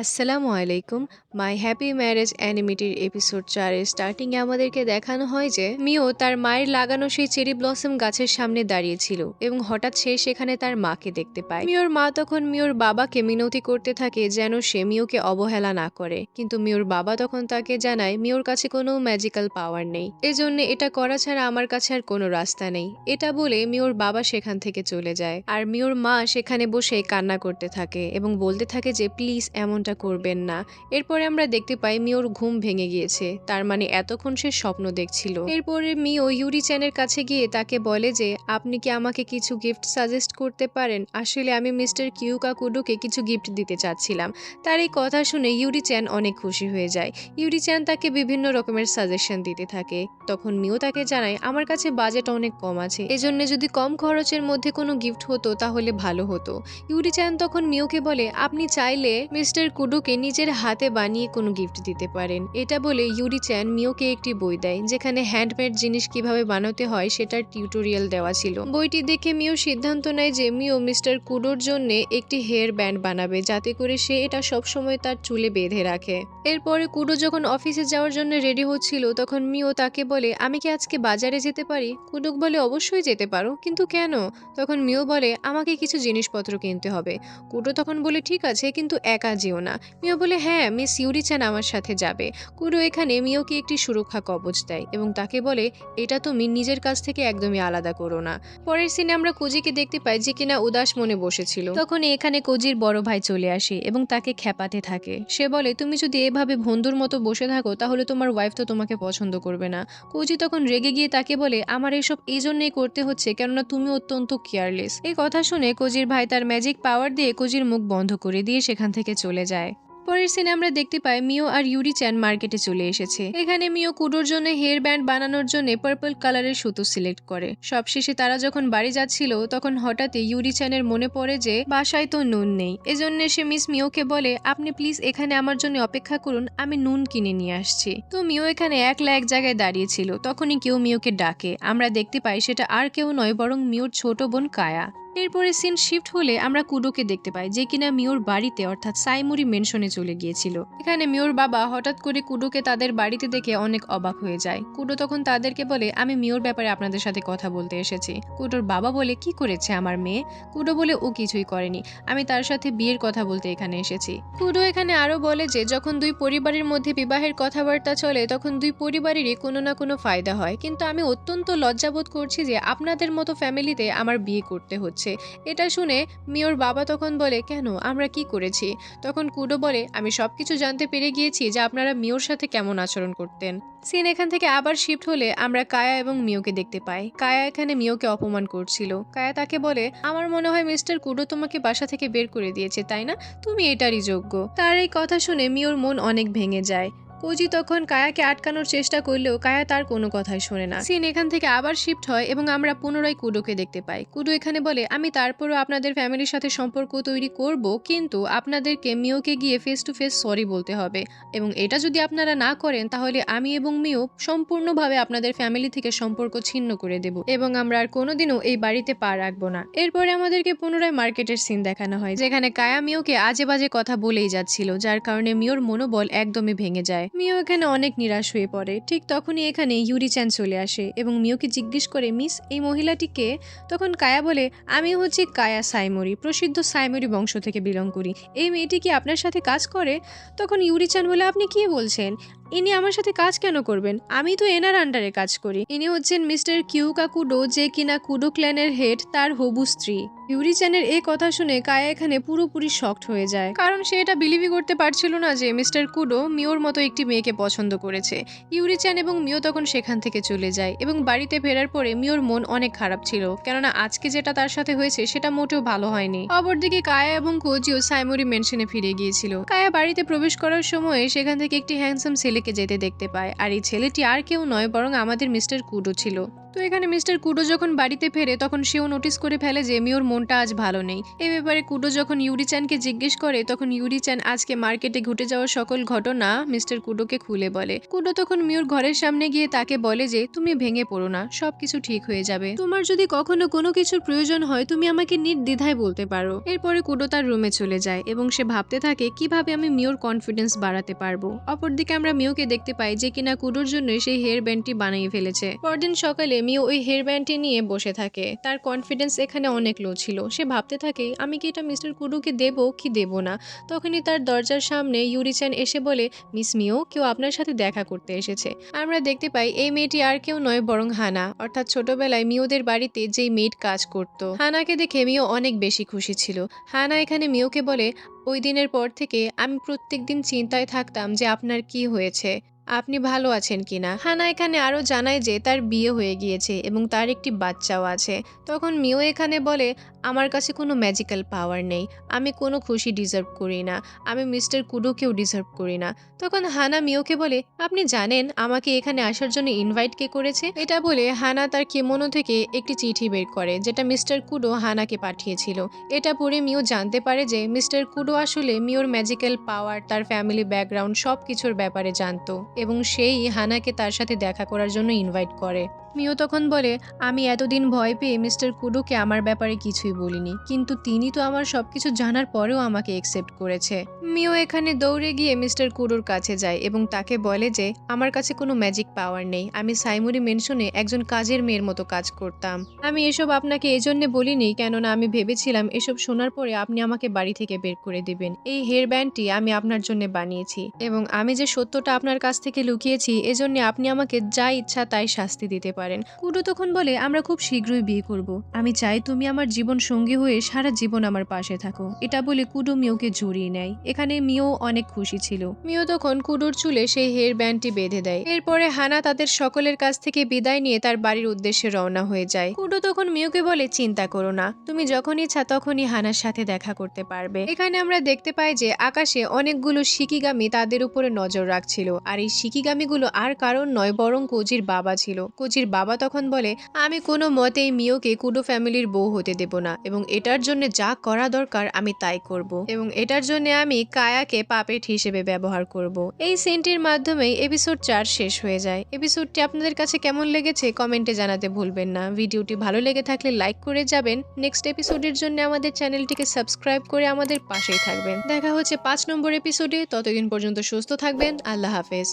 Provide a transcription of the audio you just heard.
আসসালামু আলাইকুম। মাই happy marriage animated episode ৪ এর স্টার্টিং এ আমাদেরকে দেখানো হয় যে মিও তার মায়ের লাগানো সেই চেরি ব্লসম গাছের সামনে দাঁড়িয়েছিল এবং হঠাৎ সে সেখানে তার মাকে দেখতে পায়। মিওর মা তখন মিওর বাবাকে মিনতি করতে থাকে যেন সে মিওকে অবহেলা না করে, কিন্তু মিওর বাবা তখন তাকে জানায় মিওর কাছে কোনো ম্যাজিক্যাল পাওয়ার নেই, এজন্য এটা করা ছাড়া আমার কাছে আর কোনো রাস্তা নেই। এটা বলে মিওর বাবা সেখান থেকে চলে যায় আর মিওর মা সেখানে বসে কান্না করতে থাকে এবং বলতে থাকে যে প্লিজ এমনটা করবেন না। এরপরে আমরা দেখতে পাই মিওর ঘুম ভেঙে গিয়েছে, তার মানে এতক্ষণ সে স্বপ্ন দেখছিল। এরপরে মিও ইউরি চ্যানের কাছে গিয়ে তাকে বলে যে আপনি কি আমাকে কিছু গিফট সাজেস্ট করতে পারেন, আসলে আমি মিস্টার কিউকা কুডোকে কিছু গিফট দিতে চাচ্ছিলাম। তার এই কথা শুনে ইউরি চ্যান অনেক খুশি হয়ে যায়। ইউরি চ্যান তাকে বিভিন্ন রকমের সাজেশন দিতে থাকে। তখন মিও তাকে জানায় আমার কাছে বাজেট অনেক কম আছে, এজন্য যদি কম খরচের মধ্যে কোনো গিফট হতো তাহলে ভালো হতো। ইউরি চ্যান তখন মিওকে বলে আপনি চাইলে মিস্টার কুডোকে নিজের হাতে বানিয়ে কোনো গিফট দিতে পারেন। এটা বলে ইউরি চ্যান মিওকে একটি বই দেয় যেখানে হ্যান্ডমেড জিনিস কিভাবে বানাতে হয় সেটার টিউটোরিয়াল দেওয়া ছিল। বইটি দেখে মিও সিদ্ধান্ত নেয় যে মিও মিস্টার কুডোর জন্য একটি হেয়ার ব্যান্ড বানাবে যাতে করে সে এটা সবসময় তার চুলে বেঁধে রাখে। এরপরে কুডো যখন অফিসে যাওয়ার জন্য রেডি হচ্ছিল তখন মিও তাকে বলে আমি কি আজকে বাজারে যেতে পারি? কুডুক বলে অবশ্যই যেতে পারো, কিন্তু কেন? তখন মিও বলে আমাকে কিছু জিনিসপত্র কিনতে হবে। কুডো তখন বলে ঠিক আছে, কিন্তু একা যেও না। মিও বলে হ্যাঁ, মিস ইউরি চ্যান আমার সাথে যাবে। কুডো এখানে মিওকে একটি সুরক্ষা কবচ দেয় এবং তাকে বলে এটা তুমি নিজের কাছ থেকে একদমই আলাদা করো না। পরের সিনে আমরা কোজিকে দেখতে পাই যে কিনা উদাস মনে বসেছিল। তখন এখানে কোজির বড় ভাই চলে আসে এবং তাকে খেপাতে থাকে। সে বলে তুমি যদি এভাবে বন্ধুর মতো বসে থাকো তাহলে তোমার ওয়াইফ তো তোমাকে পছন্দ করবে না। কোজি তখন রেগে গিয়ে তাকে বলে আমার এসব এই জন্যই করতে হচ্ছে কেননা তুমি অত্যন্ত কেয়ারলেস। এই কথা শুনে কোজির ভাই তার ম্যাজিক পাওয়ার দিয়ে কোজির মুখ বন্ধ করে দিয়ে সেখান থেকে চলে যায়। পরের সিনে আমরা দেখতে পাই মিও আর ইউরি চ্যান মার্কেটে চলে এসেছে। এখানে মিও কুডোর জন্য হেয়ার ব্যান্ড বানানোর জন্য পার্পল কালারের সুতো সিলেক্ট করে। সবশেষে তারা যখন বাড়ি যাচ্ছিল তখন হঠাৎই ইউরি চ্যানের মনে পড়ে যে বাসায় তো নুন নেই, এজন্য সে মিস মিওকে বলে আপনি প্লিজ এখানে আমার জন্য অপেক্ষা করুন, আমি নুন কিনে নিয়ে আসছি। তো মিও এখানে একলা এক জায়গায় দাঁড়িয়েছিল, তখনই কেউ মিওকে ডাকে। আমরা দেখতে পাই সেটা আর কেউ নয় বরং মিওর ছোট বোন কায়া। এরপরে সিন শিফট হলে আমরা কুডোকে দেখতে পাই যে কিনা মিওর বাড়িতে অর্থাৎ সাইমুরি মেনশনে চলে গিয়েছিল। এখানে মিওর বাবা হঠাৎ করে কুডোকে তাদের বাড়িতে দেখে অনেক অবাক হয়ে যায়। কুডো তখন তাদেরকে বলে আমি মিওর ব্যাপারে আপনাদের সাথে কথা বলতে এসেছি। কুডোর বাবা বলে কি করেছে আমার মেয়ে? কুডো বলে ও কিছুই করেনি, আমি তার সাথে বিয়ের কথা বলতে এখানে এসেছি। কুডো এখানে আরো বলে যে যখন দুই পরিবারের মধ্যে বিবাহের কথাবার্তা চলে তখন দুই পরিবারেরই কোনো না কোনো ফায়দা হয়, কিন্তু আমি অত্যন্ত লজ্জাবোধ করছি যে আপনাদের মতো ফ্যামিলিতে আমার বিয়ে করতে হচ্ছে। এটা শুনে মিওর বাবা তখন বলে কেন, আমরা কি করেছি? তখন কুডো বলে আমি সবকিছু জানতে পেরে গিয়েছি যে আপনারা মিওর সাথে কেমন আচরণ করতেন। সিন এখান থেকে আবার শিফট হলে আমরা কায়া এবং মিওকে দেখতে পাই। কায়া এখানে মিওকে অপমান করছিল। কায়া তাকে বলে আমার মনে হয় মিস্টার কুডো তোমাকে বাসা থেকে বের করে দিয়েছে, তাই না? তুমি এটারই যোগ্য। তার এই কথা শুনে মিওর মন অনেক ভেঙে যায়। কোজি তখন কায়াকে আটকানোর চেষ্টা করলেও কায়া তার কোনো কথাই শোনে না। সিন এখান থেকে আবার শিফট হয় এবং আমরা পুনরায় কুডোকে দেখতে পাই। কুডো এখানে বলে আমি তারপরও আপনাদের ফ্যামিলির সাথে সম্পর্ক তৈরি করব, কিন্তু আপনাদেরকে মিওকে গিয়ে ফেস টু ফেস সরি বলতে হবে এবং এটা যদি আপনারা না করেন তাহলে আমি এবং মিও সম্পূর্ণভাবে আপনাদের ফ্যামিলি থেকে সম্পর্ক ছিন্ন করে দেব এবং আমরা আর কোনোদিনও এই বাড়িতে পা রাখবো না। এরপরে আমাদেরকে পুনরায় মার্কেটের সিন দেখানো হয় যেখানে কায়া মিওকে আজে বাজে কথা বলেই যাচ্ছিল, যার কারণে মিওর মনোবল একদমই ভেঙে যায়। মিও এখানে অনেক নিরাশ হয়ে পড়ে। ঠিক তখনই এখানে ইউরি চ্যান চলে আসে এবং মিওকে জিজ্ঞেস করে মিস এই মহিলাটিকে? তখন কায়া বলে আমি হচ্ছি কায়া সাইমুরি, প্রসিদ্ধ সাইমুরি বংশ থেকে বিলং করি। এই মেয়েটি কি আপনার সাথে কাজ করে? তখন ইউরি চ্যান বলে আপনি কি বলছেন? ইনি আমার সাথে কাজ কেন করবেন? আমি তো এনার আন্ডারে কাজ করি। ইনি হচ্ছেন মিস্টার কিউকা কুডো, যে কিনা কুডো ক্ল্যানের হেড, তার হবু স্ত্রী। ইউরি চ্যানের এই কথা শুনে কায়া এখানে পুরোপুরি শকড হয়ে যায়, কারণ সে এটা বিলিভই করতে পারছিল না যে মিস্টার কুডো মিওর মতো একটি মেয়েকে পছন্দ করেছে। ইউরি চ্যান এবং মিও তখন সেখান থেকে চলে যায় এবং বাড়িতে ফেরার পরে মিওর মন অনেক খারাপ ছিল, কেননা আজকে যেটা তার সাথে হয়েছে সেটা মোটেও ভালো হয়নি। অপরদিকে কায়া এবং কোজিও সাইমুরি মেনশনে ফিরে গিয়েছিল। কায়া বাড়িতে প্রবেশ করার সময় সেখান থেকে একটি হ্যান্ডসাম ছেলেকে যেতে দেখতে পায়, আর এই ছেলেটি আর কেউ নয় বরং আমাদের মিস্টার কুডো ছিল। তো এখানে মিস্টার কুডো যখন বাড়িতে ফেরে তখন সেও নোটিস করে ফেলে যে মিওর মনটা আজ ভালো নেই। এই ব্যাপারে কুডো যখন ইউরি-চ্যানকে জিজ্ঞেস করে তখন ইউরি-চ্যান আজকে মার্কেটে ঘটে যাওয়া সকল ঘটনা মিস্টার কুডোকে খুলে বলে। কুডো তখন মিওর ঘরের সামনে গিয়ে তাকে বলে যে তুমি ভেঙে পড়ো না, সবকিছু ঠিক হয়ে যাবে। তোমার যদি কখনো কোনো কিছুর প্রয়োজন হয় তুমি আমাকে নির্দ্বিধায় বলতে পারো। এরপরে কুডো তার রুমে চলে যায় এবং সে ভাবতে থাকে কিভাবে আমি মিওর কনফিডেন্স বাড়াতে পারবো। অপরদিকে আমরা মিওকে দেখতে পাই যে কিনা কুডোর জন্য সেই হেয়ার ব্যান্ডটি বানিয়ে ফেলেছে। পরদিন সকালে মিও ওই হেয়ার ব্যান্ডটি নিয়ে বসে থাকে। তার কনফিডেন্স এখানে অনেক লো ছিল। সে ভাবতে থাকে আমি কি এটা মিস্টার কুডোকে দেবো কি দেবো না। তখনই তার দরজার সামনে ইউরি-চ্যান এসে বলে মিস মিও, কেউ আপনার সাথে দেখা করতে এসেছে। আমরা দেখতে পাই এই মেয়েটি আর কেউ নয় বরং হানা, অর্থাৎ ছোটবেলায় মিওদের বাড়িতে যেই মেয়েট কাজ করত। হানাকে দেখে মিও অনেক বেশি খুশি ছিল। হানা এখানে মিওকে বলে ওই দিনের পর থেকে আমি প্রত্যেকদিন চিন্তায় থাকতাম যে আপনার কি হয়েছে, আপনি ভালো আছেন কিনা। হানা এখানে আরো জানায় যে তার বিয়ে হয়ে গিয়েছে এবং তার একটি বাচ্চাও আছে। তখন মিও এখানে বলে আমার কাছে কোনো ম্যাজিক্যাল পাওয়ার নেই, আমি কোনো খুশি ডিজার্ভ করি না, আমি মিস্টার কুডোকেও ডিজার্ভ করি না। তখন হানা মিওকে বলে আপনি জানেন আমাকে এখানে আসার জন্য ইনভাইট কে করেছে। এটা বলে হানা তার কিমোনো থেকে একটি চিঠি বের করে যেটা মিস্টার কুডো হানাকে পাঠিয়েছিল। এটা পড়ে মিও জানতে পারে যে মিস্টার কুডো আসলে মিওর ম্যাজিক্যাল পাওয়ার, তার ফ্যামিলি ব্যাকগ্রাউন্ড সব কিছুর ব্যাপারে জানতো এবং সেই হানাকে তার সাথে দেখা করার জন্য ইনভাইট করে। মিও তখন বলে আমি এতদিন ভয় পেয়ে মিস্টার কুডোকে আমার ব্যাপারে কিছুই বলিনি, কিন্তু তিনি তো আমার সবকিছু জানার পরেও আমাকে একসেপ্ট করেছে। মিও এখানে দৌড়ে গিয়ে মিস্টার কুডোর কাছে যায় এবং তাকে বলে যে আমার কাছে কোনো ম্যাজিক পাওয়ার নেই, আমি সাইমুরি মেনশনে একজন কাজের মেয়ের মতো কাজ করতাম। আমি এসব আপনাকে এজন্য বলিনি কেননা আমি ভেবেছিলাম এসব শোনার পরে আপনি আমাকে বাড়ি থেকে বের করে দিবেন। এই হেয়ার ব্যান্ডটি আমি আপনার জন্য বানিয়েছি এবং আমি যে সত্যটা আপনার কাছ থেকে লুকিয়েছি এজন্য আপনি আমাকে যা ইচ্ছা তাই শাস্তি দিতে পারেন। কুডো তখন বলে আমরা খুব শীঘ্রই বিয়ে করব, আমি চাই তুমি আমার জীবন সঙ্গী হয়ে সারা জীবন আমার পাশে থাকো। এটা বলে কুডো মিওকে জড়িয়ে নেয়। এখানে মিও অনেক খুশি ছিল। মিও তখন কুডোর চুলে সেই হেয়ার ব্যান্ডটি বেঁধে দেয়। এরপরে হানা তাদের সকলের কাছ থেকে বিদায় নিয়ে তার বাড়ির উদ্দেশ্যে রওনা হয়ে যায়। কুডো তখন মিওকে বলে চিন্তা করো না, তুমি যখন ইচ্ছা তখনই হানার সাথে দেখা করতে পারবে। এখানে আমরা দেখতে পাই যে আকাশে অনেকগুলো শিকিগামি তাদের উপরে নজর রাখছিল, আর এই শিকিগামিগুলো আর কারণ নয় বরং কোজির বাবা ছিল। কোজির বাবা তখন বলে আমি কোনো মতেই মিওকে কুডো ফ্যামিলির বউ হতে দেব না এবং এটার জন্য যা করা দরকার আমি তাই করব এবং এটার জন্য আমি কায়াকে পাপেট হিসেবে ব্যবহার করব। এই সিনটির মাধ্যমেই এপিসোড 4 শেষ হয়ে যায়। এপিসোডটি আপনাদের কাছে কেমন লেগেছে কমেন্টে জানাতে ভুলবেন না। ভিডিওটি ভালো লেগে থাকলে লাইক করে যাবেন। নেক্সট এপিসোডের জন্য আমাদের চ্যানেলটিকে সাবস্ক্রাইব করে আমাদের পাশেই থাকবেন। দেখা হচ্ছে 5 নম্বর এপিসোডে। ততদিন পর্যন্ত সুস্থ থাকবেন। আল্লাহ হাফেজ।